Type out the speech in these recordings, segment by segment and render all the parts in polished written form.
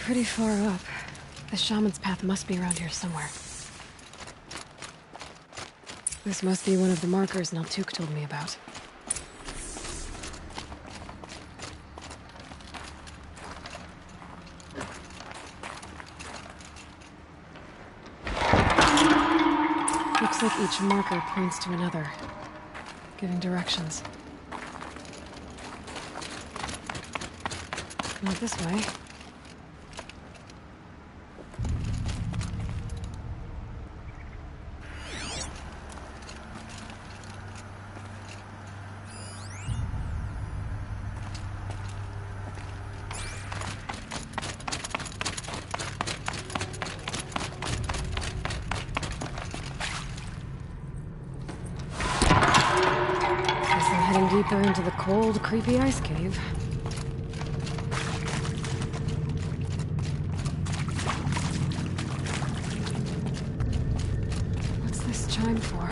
pretty far up. The shaman's path must be around here somewhere. This must be one of the markers Naltuk told me about. Looks like each marker points to another, giving directions. Not this way. Guess I'm heading deeper into the cold, creepy ice cave. For?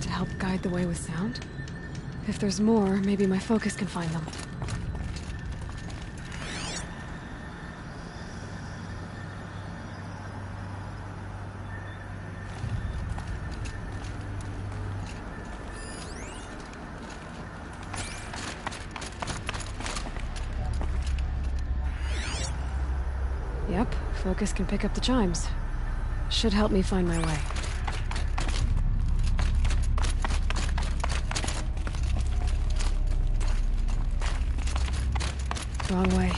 To help guide the way with sound? If there's more, maybe my focus can find them. Yep, focus can pick up the chimes. Should help me find my way. Wrong way.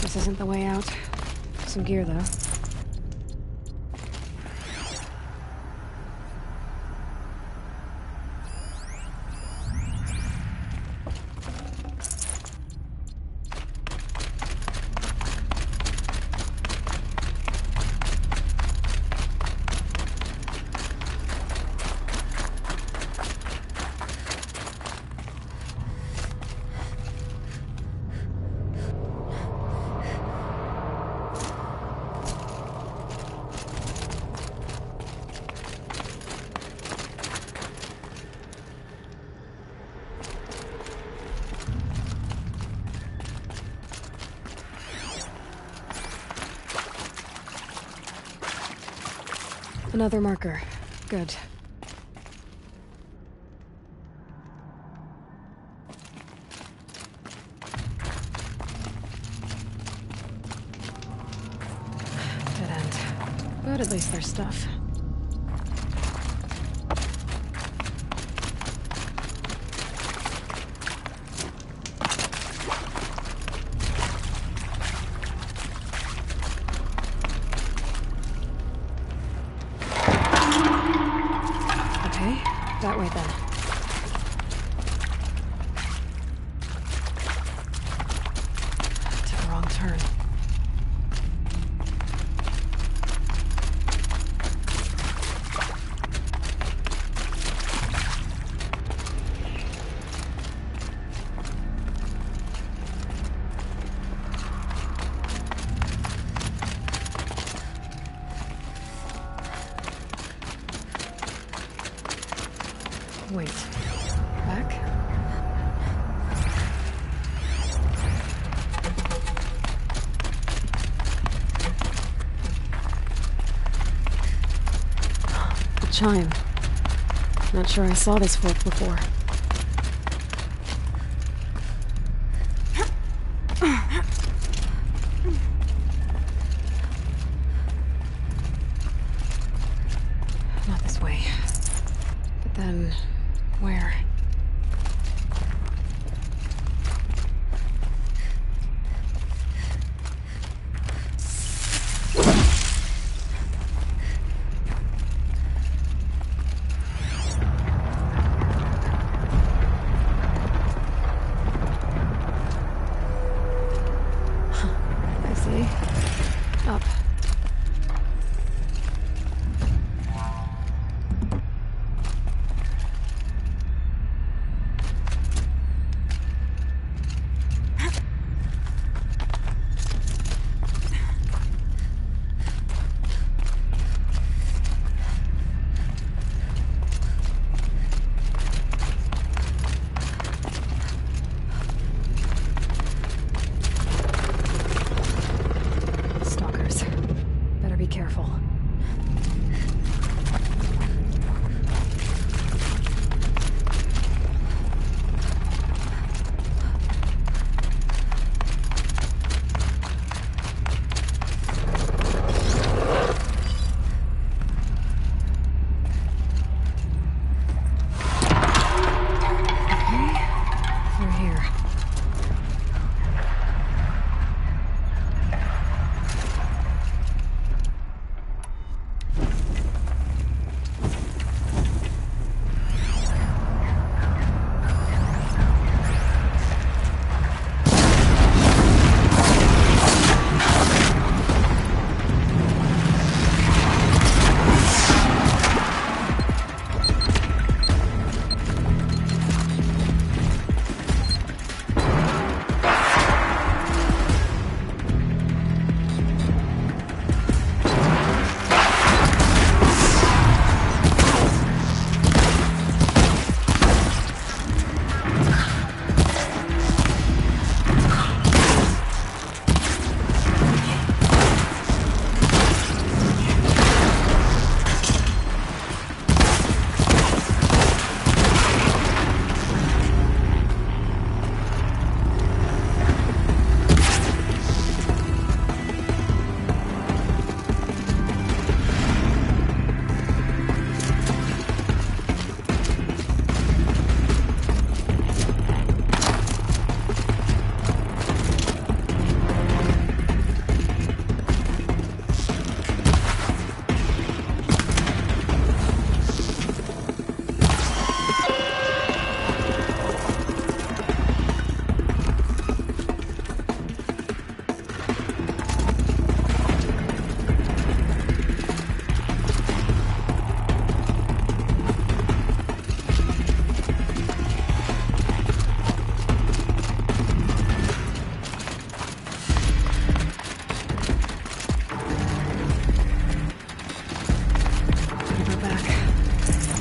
This isn't the way out. Some gear, though. Another marker. Good. Dead end. But at least there's stuff. That way, then. Took a wrong turn. Wait. Back? The chime. Not sure I saw this fork before. Not this way. But then... where? I see. Up.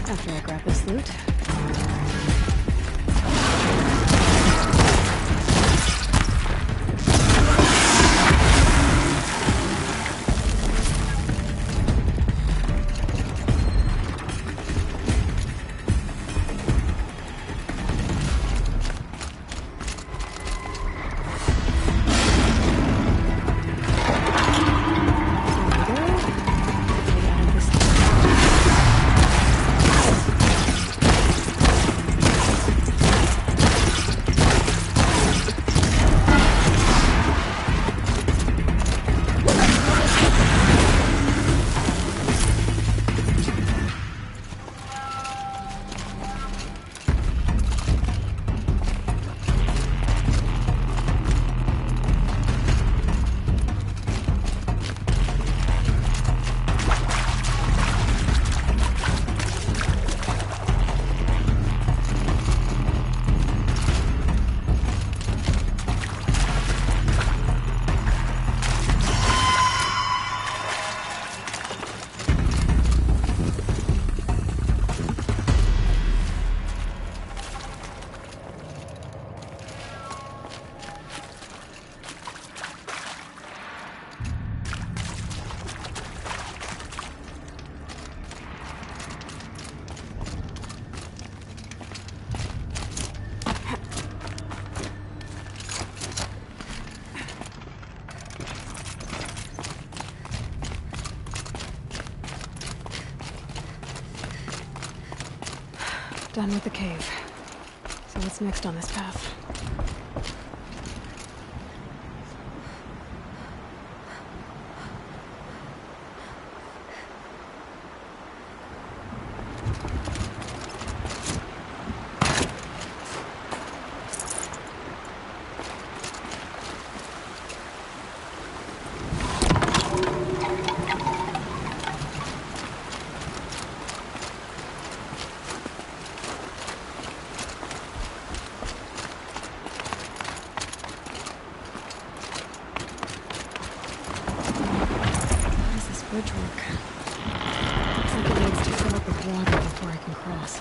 After I grab this loot. Done with the cave. So what's next on this path? Bridge work. Looks like it needs to fill up with water before I can cross.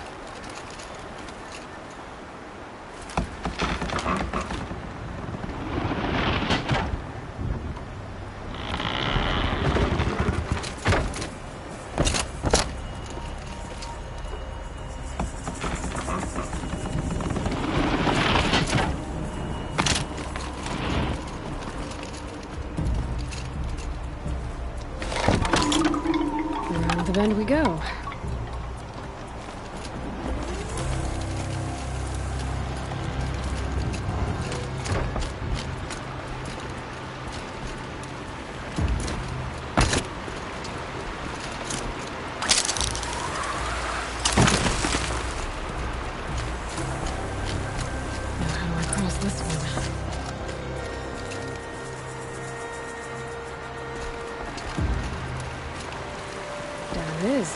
Around the bend we go. This one. Down it is.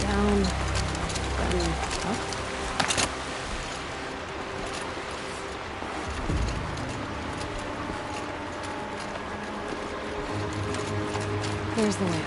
Down. And up. There's the way up.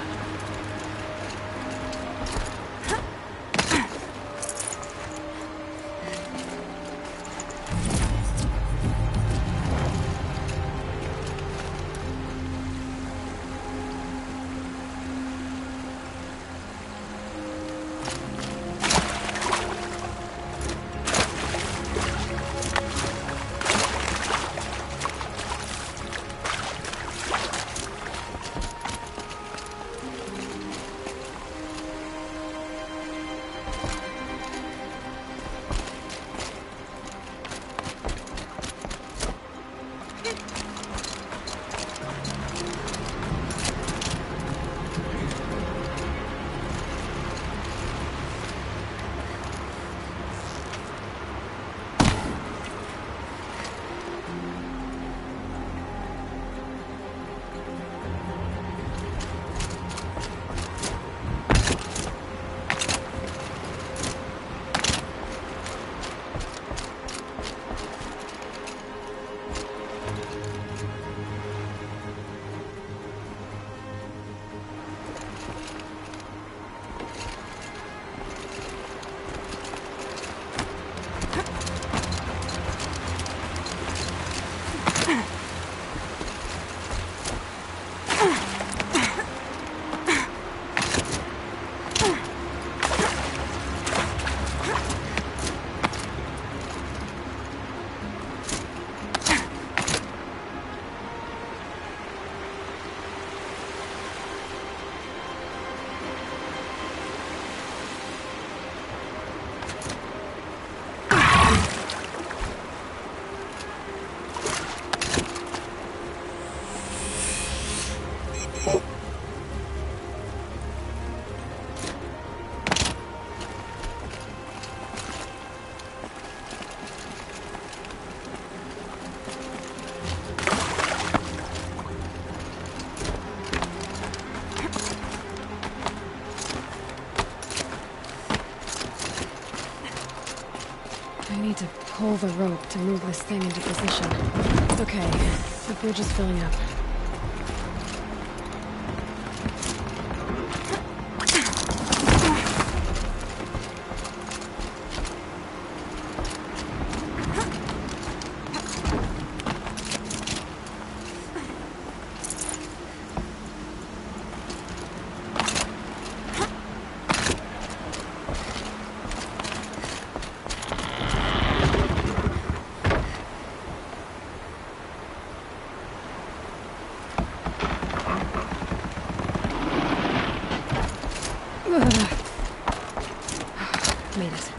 pull the rope to move this thing into position. Okay, the bridge is filling up. Made it.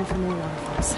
For more waterfalls.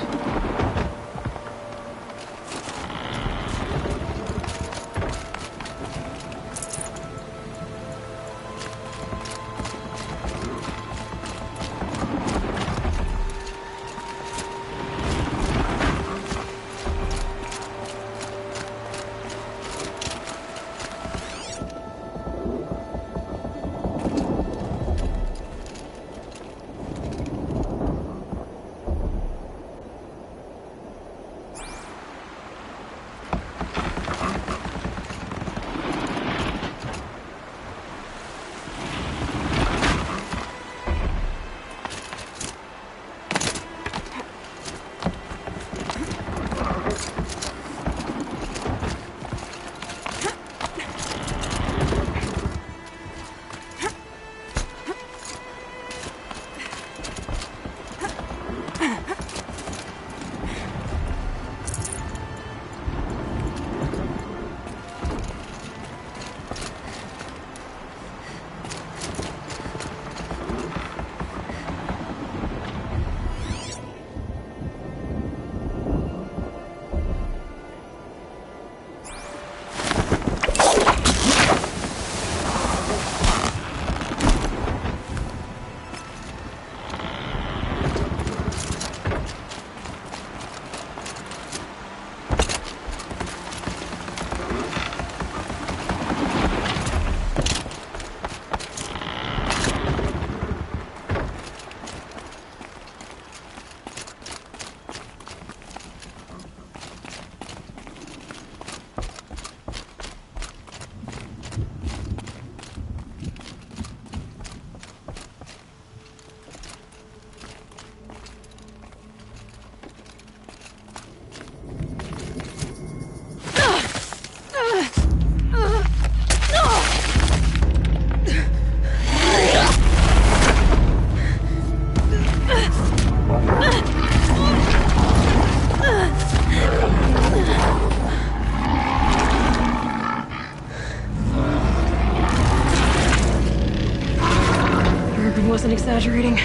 Wasn't exaggerating.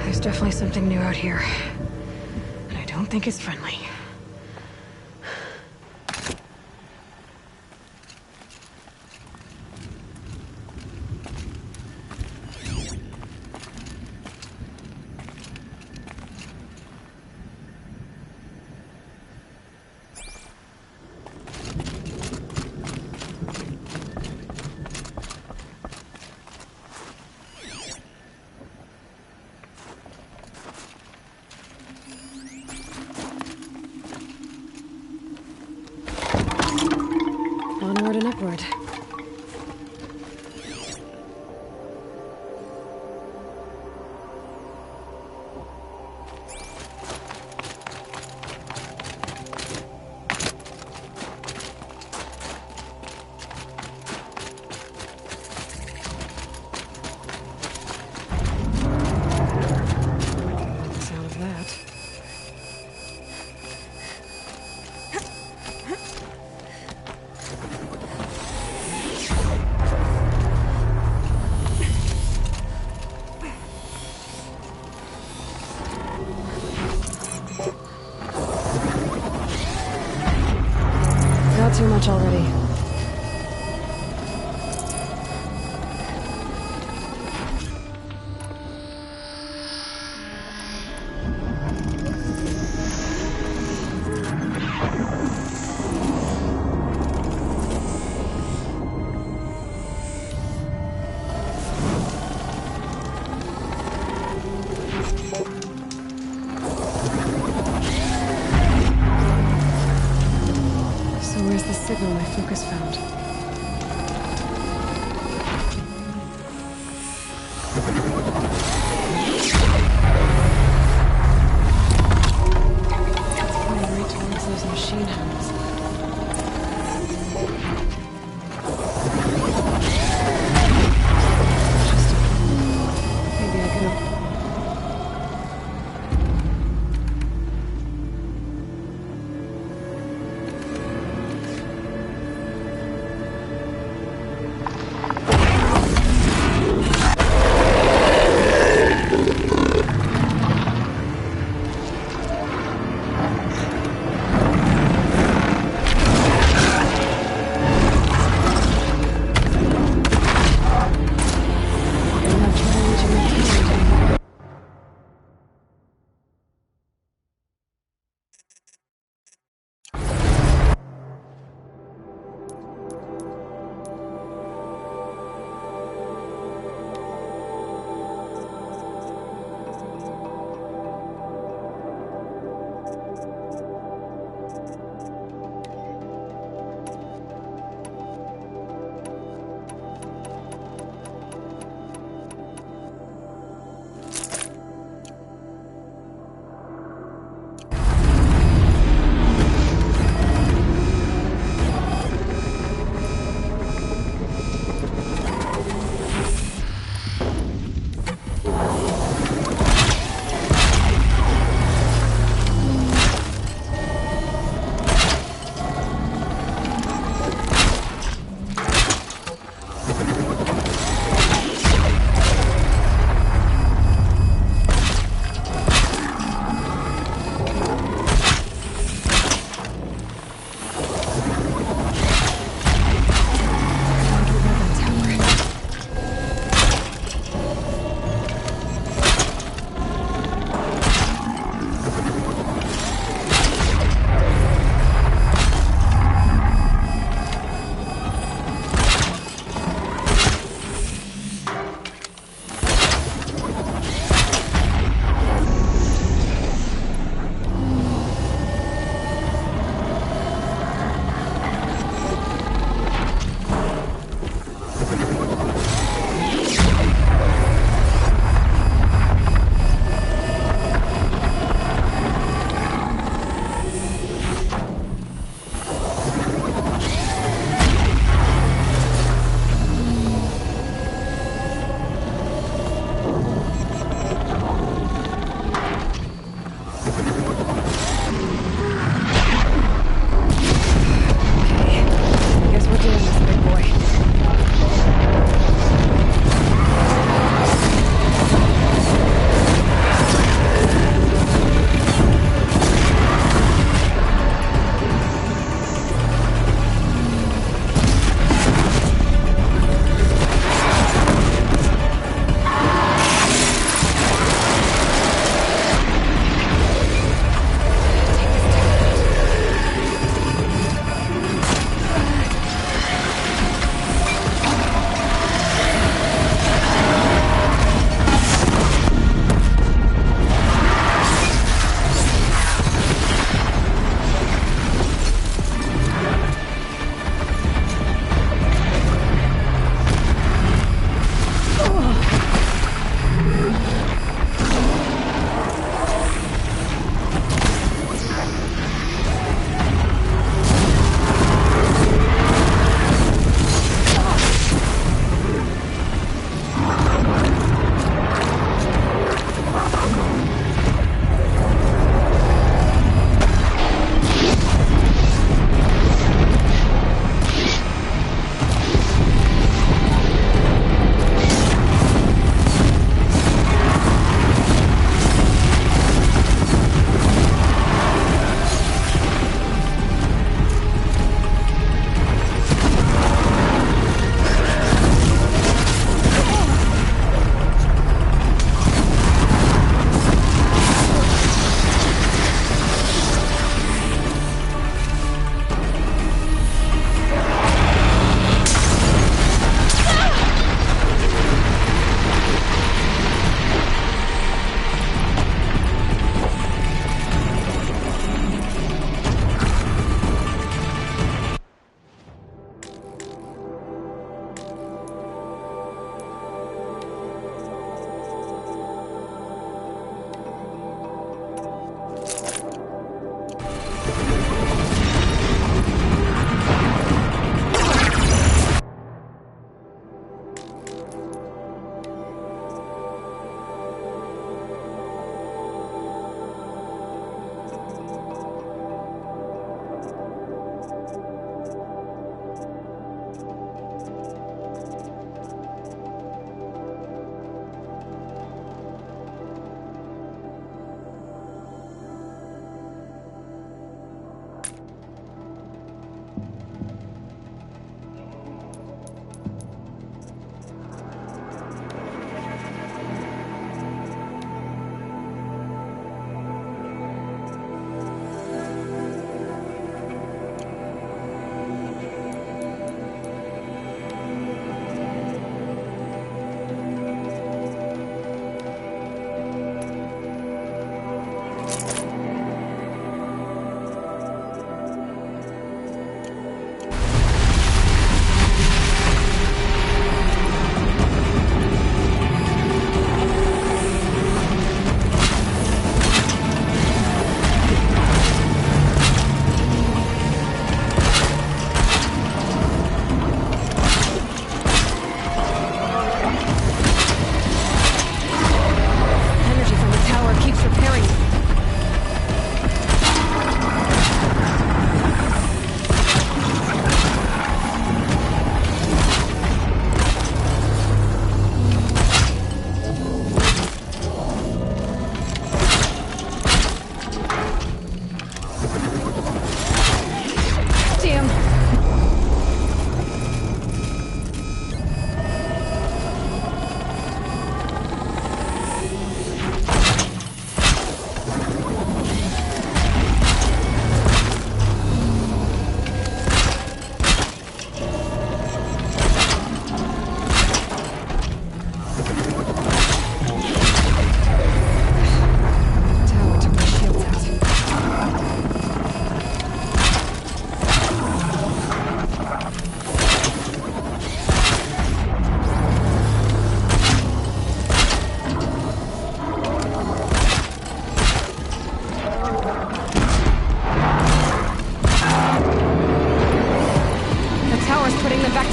There's definitely something new out here. And I don't think it's friendly. Onward and upward. Sound of that. too much already. Where's the signal my focus found? It's pointing right towards those machine hands. Maybe I could have...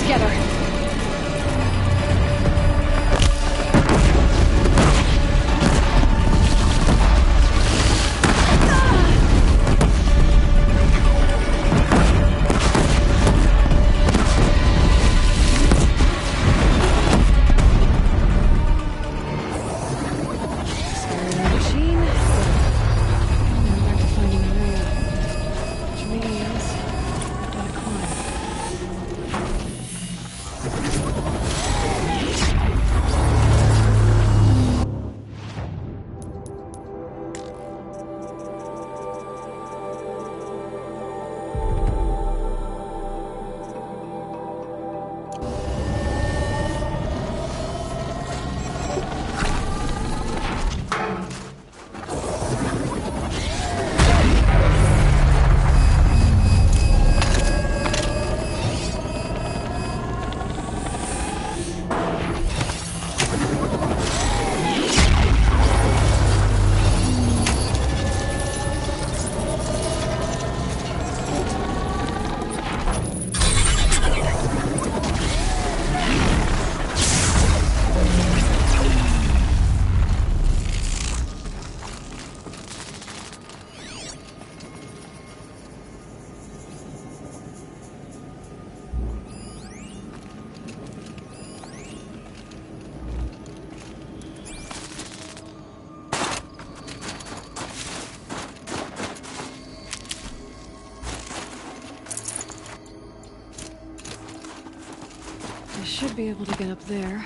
get her. Should be able to get up there.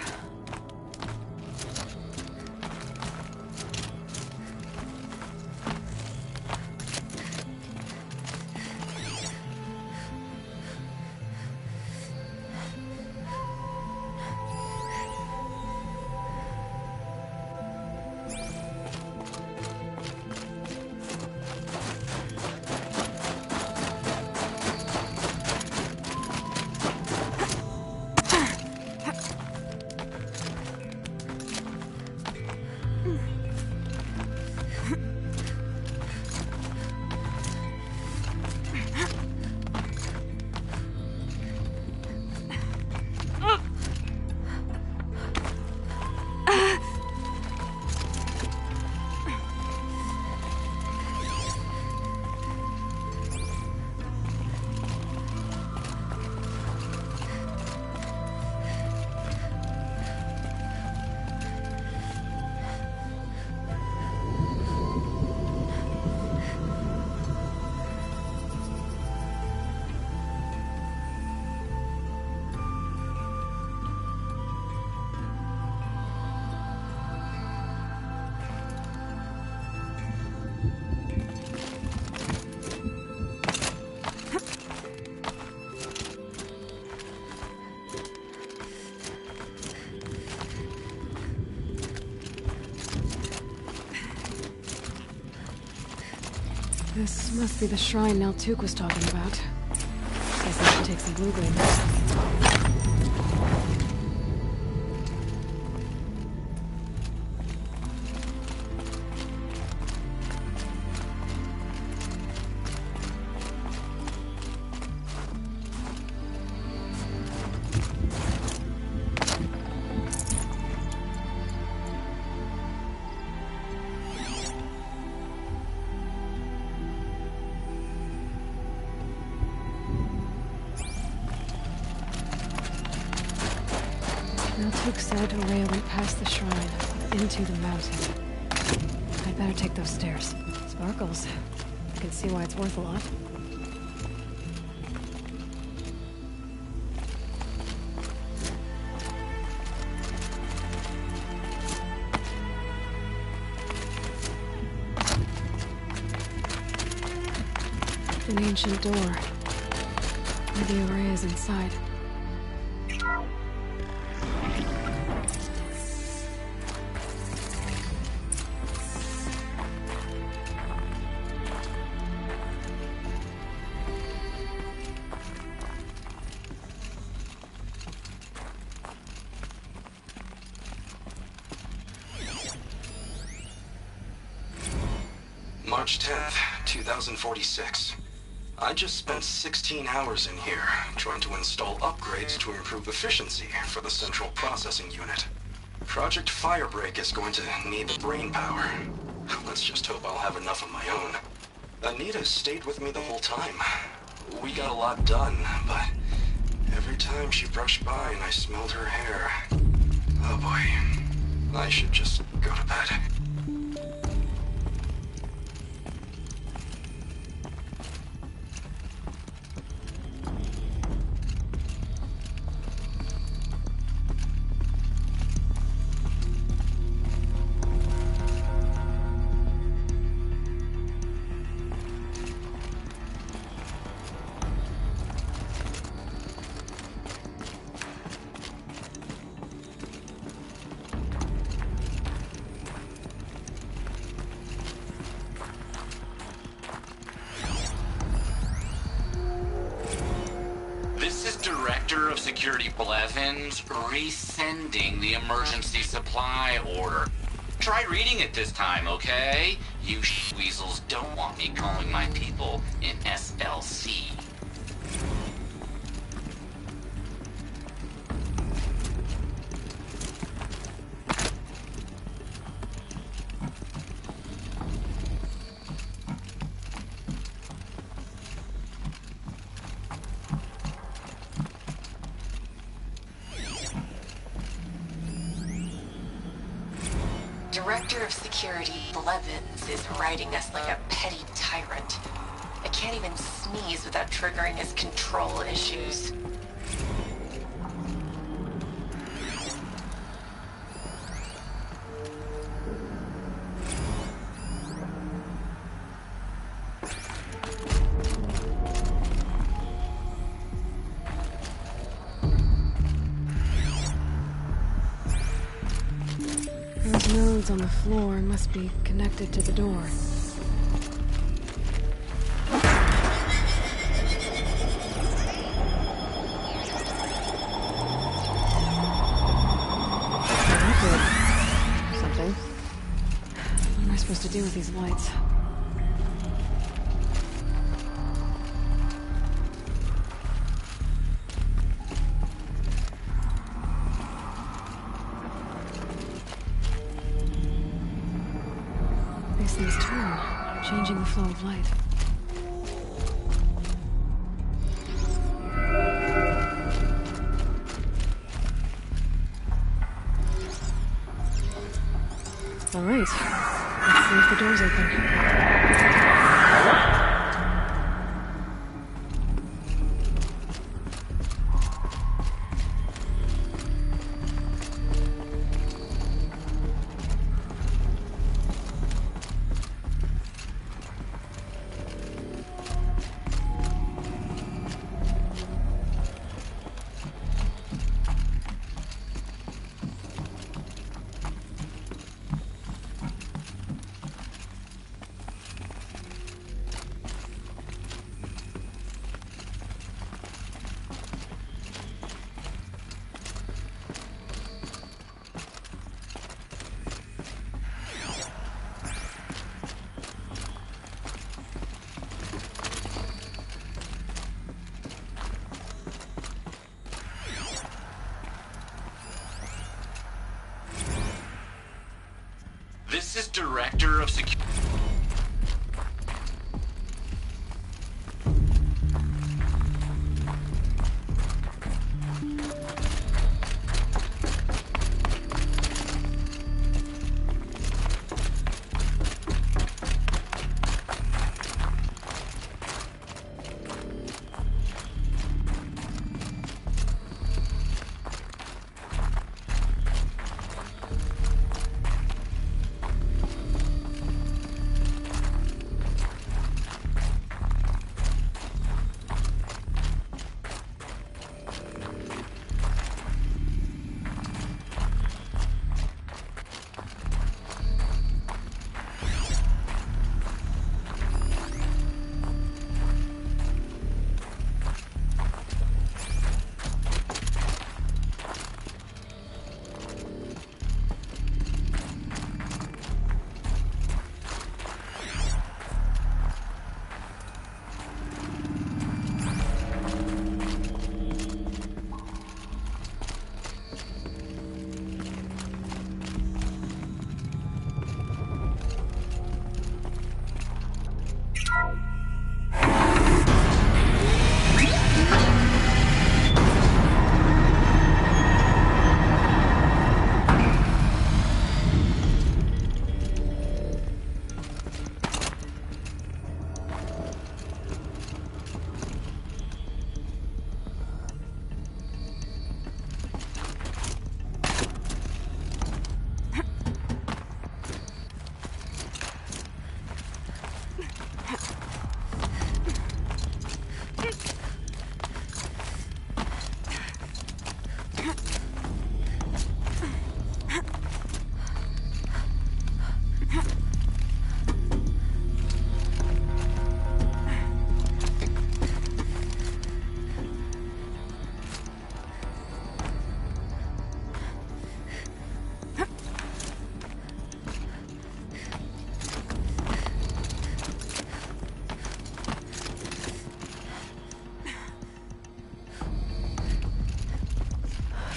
This must be the shrine Naltuk was talking about. Guess I should take some blue gleams. Naltuk said Aurea went past the shrine, into the mountain. I'd better take those stairs. Sparkles. I can see why it's worth a lot. An ancient door. Maybe Aurea's inside. March 10th, 2046. I just spent 16 hours in here trying to install upgrades to improve efficiency for the central processing unit. Project Firebreak is going to need the brain power. Let's just hope I'll have enough of my own. Anita stayed with me the whole time. We got a lot done, but every time she brushed by and I smelled her hair... Oh boy. I should just go to bed. Director of Security Blevins resending the emergency supply order. Try reading it this time, okay? You weasels don't want me calling my people in SLC. Director of Security Blevins is riding us like a petty tyrant. I can't even sneeze without triggering his control issues. Those nodes on the floor must be connected to the door. Something. What am I supposed to do with these lights? These things turn, changing the flow of light. All right, let's see if the door's open. This is Director of Security.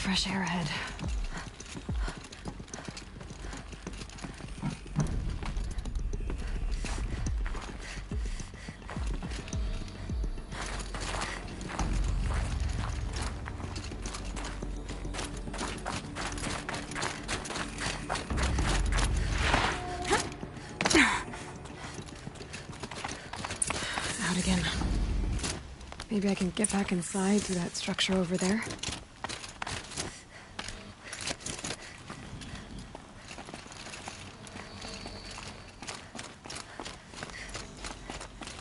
fresh air ahead. Out again. Maybe I can get back inside through that structure over there.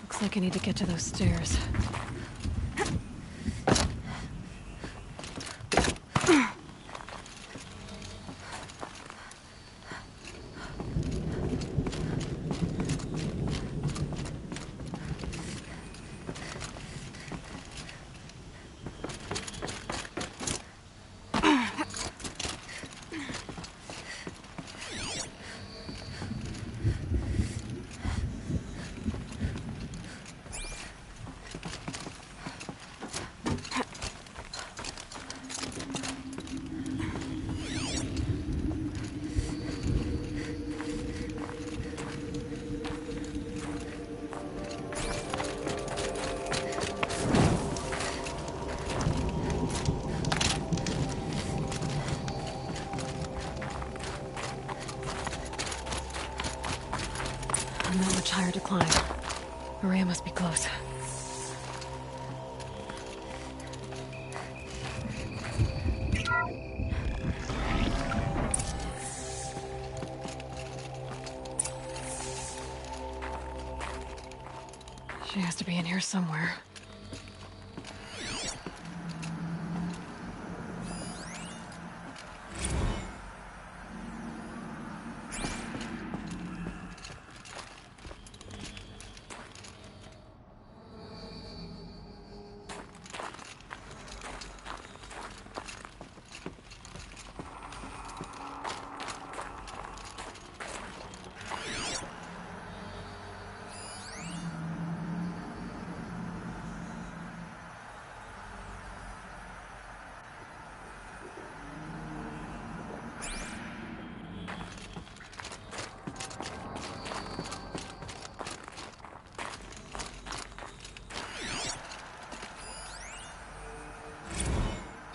Looks like I need to get to those stairs. Not much higher to climb. Maria must be close. She has to be in here somewhere.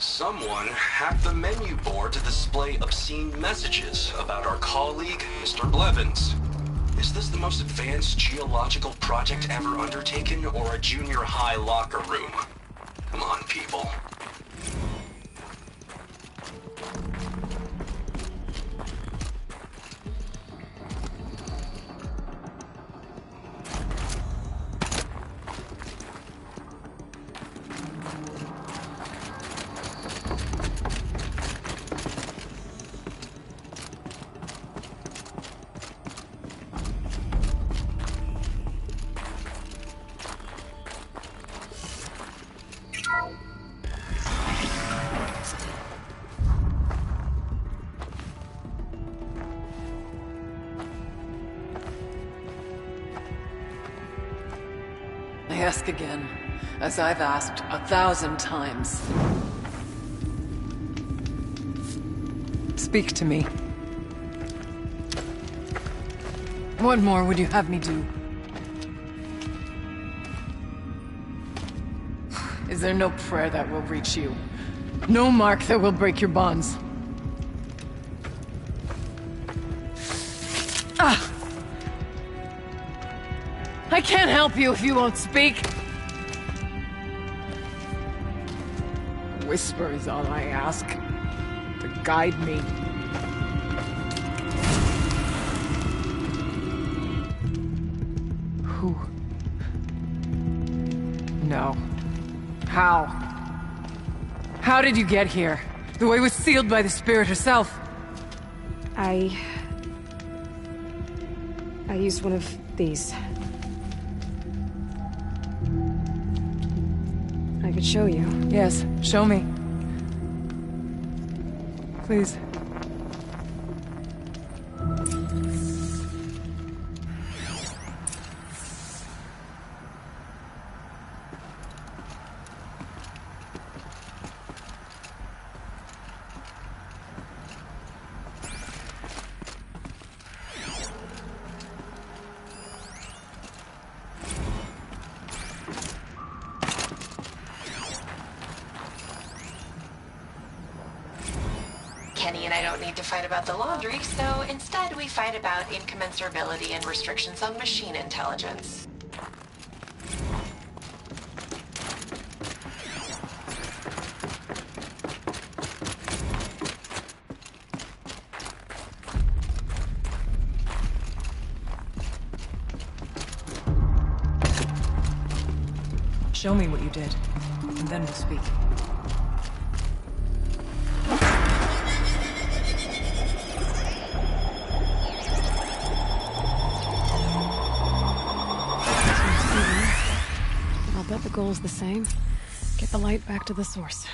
Someone hacked the menu board to display obscene messages about our colleague, Mr. Blevins. Is this the most advanced geological project ever undertaken, or a junior high locker room? Come on, people. I ask again, as I've asked 1,000 times. Speak to me. What more would you have me do? Is there no prayer that will reach you? No mark that will break your bonds? I can't help you if you won't speak. A whisper is all I ask, to guide me. Who? No. How? How did you get here? The way was sealed by the spirit herself. I used one of these. I could show you. Yes, show me. Please. Kenny and I don't need to fight about the laundry, so instead we fight about incommensurability and restrictions on machine intelligence. Show me what you did, and then we'll speak. I'll bet the goal's the same. Get the light back to the source.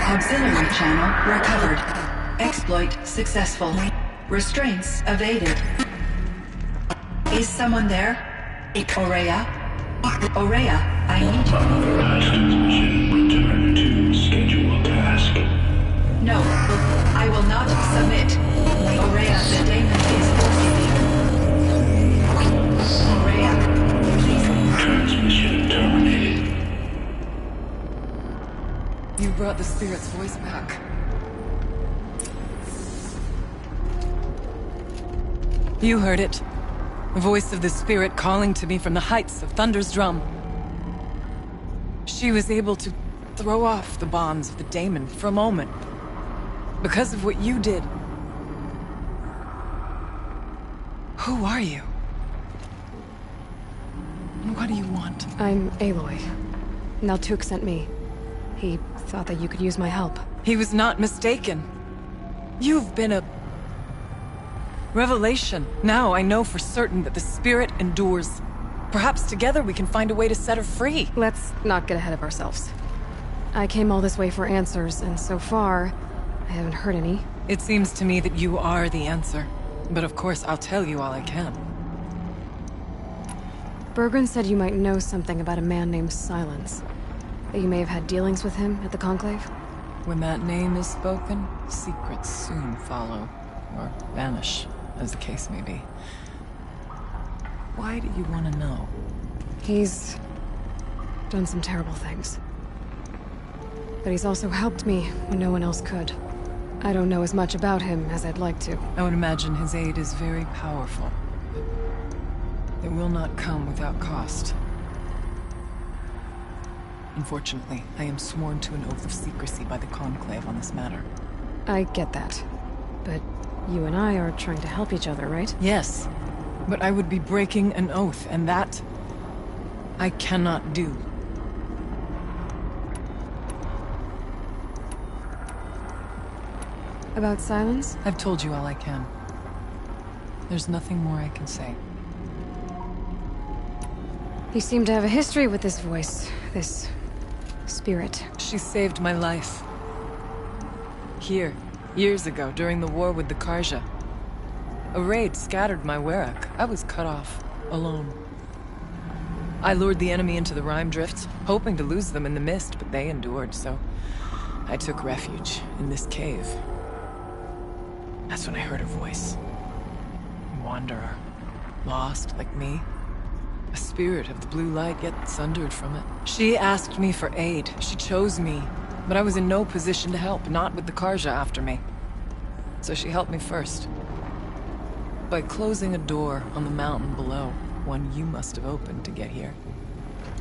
Auxiliary channel recovered. Exploit successful. Restraints evaded. Is someone there? Aurea? Aurea, I need you. Transmission return to schedule task. No, I will not submit. Aurea, the daemon is forcing you. Aurea, please. Transmission terminated. You brought the spirit's voice back. You heard it. The voice of the spirit calling to me from the heights of Thunder's drum. She was able to throw off the bonds of the daemon for a moment. Because of what you did. Who are you? And what do you want? I'm Aloy. Naltuk sent me. He thought that you could use my help. He was not mistaken. You've been a revelation. Now I know for certain that the spirit endures. Perhaps together we can find a way to set her free. Let's not get ahead of ourselves. I came all this way for answers, and so far, I haven't heard any. It seems to me that you are the answer. But of course, I'll tell you all I can. Bergren said you might know something about a man named Silence. That you may have had dealings with him at the Conclave? When that name is spoken, secrets soon follow. Or vanish, as the case may be. Why do you want to know? He's done some terrible things. But he's also helped me when no one else could. I don't know as much about him as I'd like to. I would imagine his aid is very powerful. It will not come without cost. Unfortunately, I am sworn to an oath of secrecy by the Conclave on this matter. I get that. But you and I are trying to help each other, right? Yes. But I would be breaking an oath, and that I cannot do. About Silence? I've told you all I can. There's nothing more I can say. You seem to have a history with this voice, this spirit. She saved my life. Here, years ago, during the war with the Karja. A raid scattered my Werak. I was cut off, alone. I lured the enemy into the Rime Drifts, hoping to lose them in the mist, but they endured, so I took refuge in this cave. That's when I heard her voice. A wanderer. Lost, like me. A spirit of the blue light, yet sundered from it. She asked me for aid. She chose me. But I was in no position to help, not with the Karja after me. So she helped me first. By closing a door on the mountain below, one you must have opened to get here.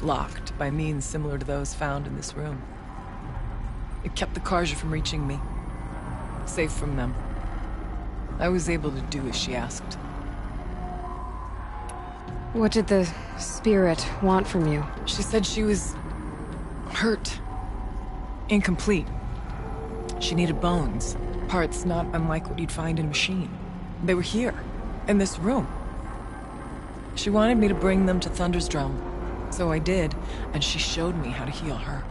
Locked by means similar to those found in this room. It kept the Karja from reaching me. Safe from them. I was able to do as she asked. What did the spirit want from you? She said she was hurt. Incomplete. She needed bones. Parts not unlike what you'd find in a machine. They were here, in this room. She wanted me to bring them to Thunder's Drum. So I did, and she showed me how to heal her.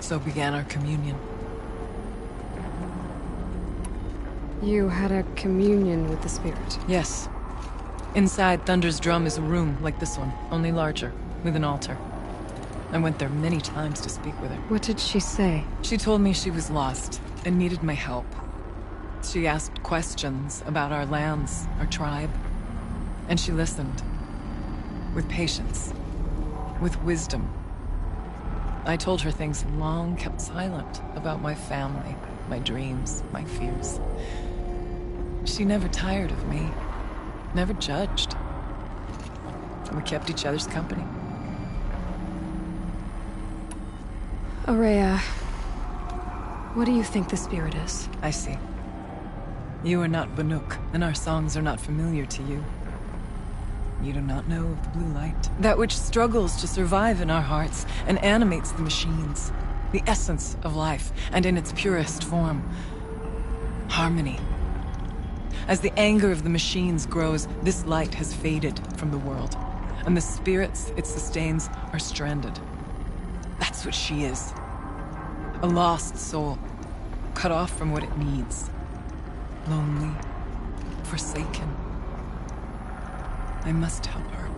So began our communion. You had a communion with the spirit? Yes. Inside Thunder's Drum is a room like this one, only larger, with an altar. I went there many times to speak with her. What did she say? She told me she was lost and needed my help. She asked questions about our lands, our tribe, and she listened. With patience. With wisdom. I told her things long kept silent about my family, my dreams, my fears. She never tired of me. Never judged. We kept each other's company. Aurea, what do you think the spirit is? I see. You are not Banuk, and our songs are not familiar to you. You do not know of the blue light. That which struggles to survive in our hearts and animates the machines. The essence of life, and in its purest form. Harmony. As the anger of the machines grows, this light has faded from the world, and the spirits it sustains are stranded. That's what she is. A lost soul, cut off from what it needs. Lonely, forsaken. I must help her.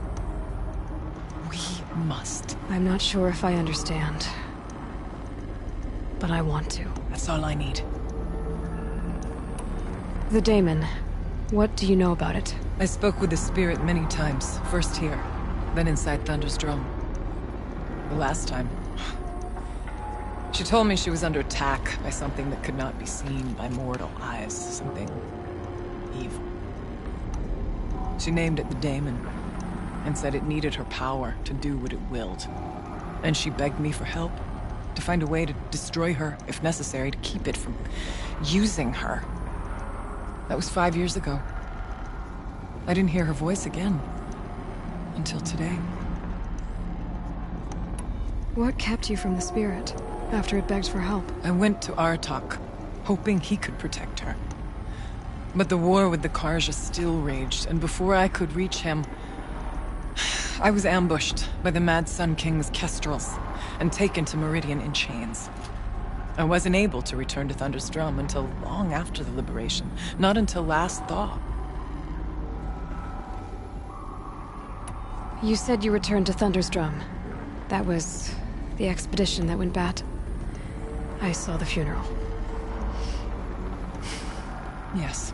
We must. I'm not sure if I understand, but I want to. That's all I need. The daemon. What do you know about it? I spoke with the spirit many times. First here, then inside Thunder's Drum. The last time, she told me she was under attack by something that could not be seen by mortal eyes. Something evil. She named it the daemon, and said it needed her power to do what it willed. And she begged me for help, to find a way to destroy her, if necessary, to keep it from using her. That was 5 years ago. I didn't hear her voice again. Until today. What kept you from the spirit, after it begged for help? I went to Aratak. hoping he could protect her. But the war with the Karja still raged, and before I could reach him, I was ambushed by the Mad Sun King's kestrels and taken to Meridian in chains. I wasn't able to return to Thunder's Drum until long after the liberation, not until last thaw. You said you returned to Thunder's Drum. That was the expedition that went bad. I saw the funeral. Yes.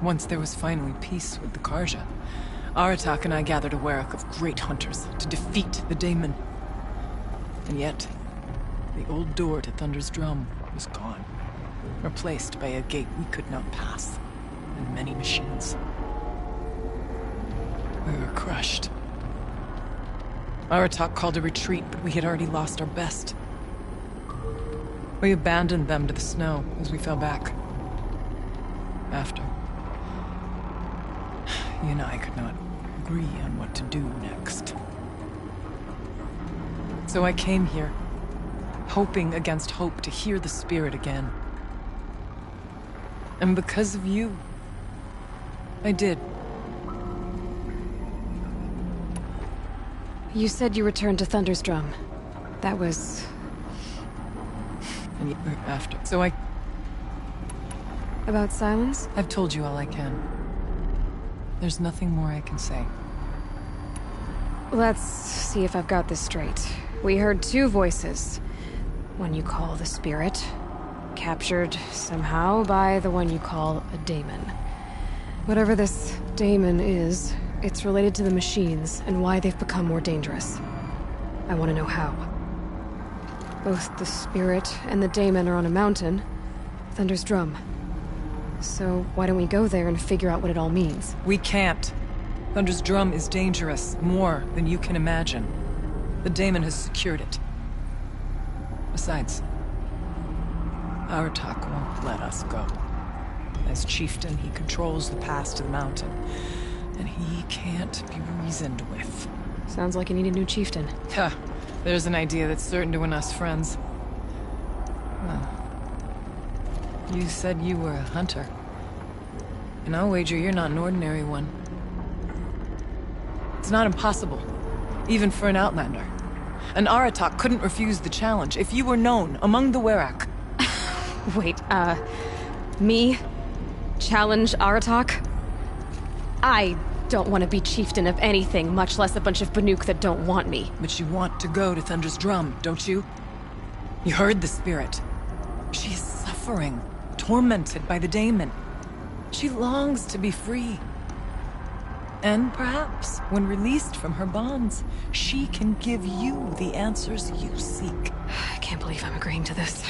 Once there was finally peace with the Karja, Aratak and I gathered a Werak of great hunters to defeat the Daemon. And yet, the old door to Thunder's Drum was gone, replaced by a gate we could not pass, and many machines. We were crushed. Aratak called a retreat, but we had already lost our best. We abandoned them to the snow as we fell back. After, you and I could not agree on what to do next. So I came here, hoping against hope to hear the spirit again. And because of you, I did. You said you returned to Thunder's Drum. That was... And after. So I... About Silence? I've told you all I can. There's nothing more I can say. Let's see if I've got this straight. We heard two voices. One you call the spirit, captured somehow by the one you call a daemon. Whatever this daemon is, it's related to the machines and why they've become more dangerous. I want to know how. Both the spirit and the daemon are on a mountain, Thunder's Drum. So why don't we go there and figure out what it all means? We can't. Thunder's Drum is dangerous, more than you can imagine. The daemon has secured it. Besides, Aratak won't let us go. As chieftain, he controls the pass to the mountain, and he can't be reasoned with. Sounds like you need a new chieftain. Ha! There's an idea that's certain to win us friends. Well, you said you were a hunter. And I'll wager you're not an ordinary one. It's not impossible, even for an outlander. And Aratak couldn't refuse the challenge if you were known among the Werak. Wait, me? Challenge Aratak? I don't want to be chieftain of anything, much less a bunch of Banuk that don't want me. But you want to go to Thunder's Drum, don't you? You heard the spirit. She is suffering, tormented by the daemon. She longs to be free. And perhaps, when released from her bonds, she can give you the answers you seek. I can't believe I'm agreeing to this.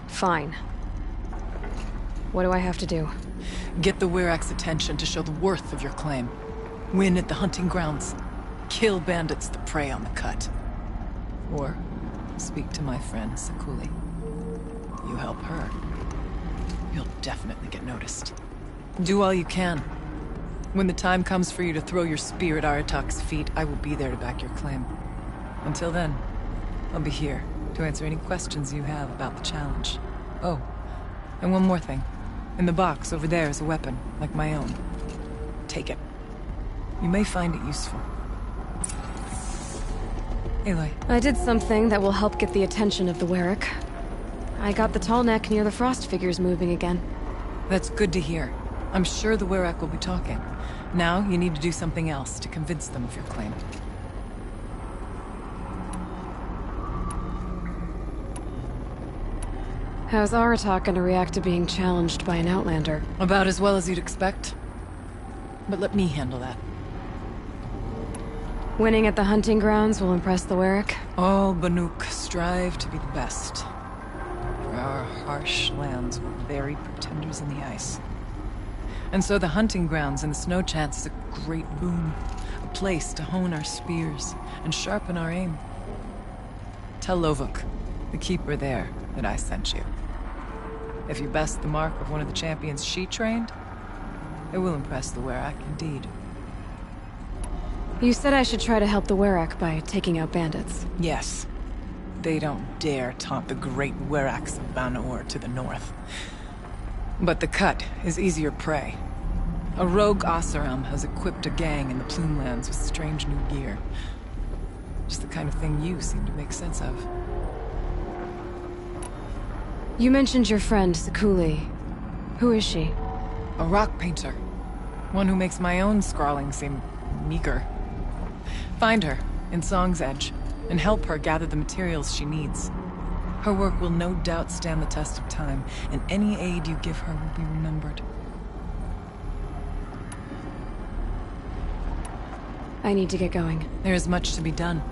Fine. What do I have to do? Get the Werak's attention to show the worth of your claim. Win at the hunting grounds. Kill bandits that prey on the cut. Or speak to my friend Sakuli. You help her, you'll definitely get noticed. Do all you can. When the time comes for you to throw your spear at Aratak's feet, I will be there to back your claim. Until then, I'll be here to answer any questions you have about the challenge. Oh, and one more thing. In the box over there is a weapon, like my own. Take it. You may find it useful. Aloy. I did something that will help get the attention of the Werak. I got the tall neck near the frost figures moving again. That's good to hear. I'm sure the Werak will be talking. Now, you need to do something else to convince them of your claim. How's Aratak gonna react to being challenged by an outlander? About as well as you'd expect. But let me handle that. Winning at the hunting grounds will impress the Werak? All Banuk strive to be the best. For our harsh lands will bury pretenders in the ice. And so the hunting grounds and the snow chance is a great boon. A place to hone our spears and sharpen our aim. Tell Lovuk, the keeper there, that I sent you. If you best the mark of one of the champions she trained, it will impress the Werak indeed. You said I should try to help the Werak by taking out bandits. Yes. They don't dare taunt the great Werax of Banor to the north. But the Cut is easier prey. A rogue Oseram has equipped a gang in the Plumelands with strange new gear. Just the kind of thing you seem to make sense of. You mentioned your friend, Sekuli. Who is she? A rock painter. One who makes my own scrawling seem meager. Find her in Song's Edge and help her gather the materials she needs. Her work will no doubt stand the test of time, and any aid you give her will be remembered. I need to get going. There is much to be done.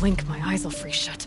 blink, my eyes will freeze shut.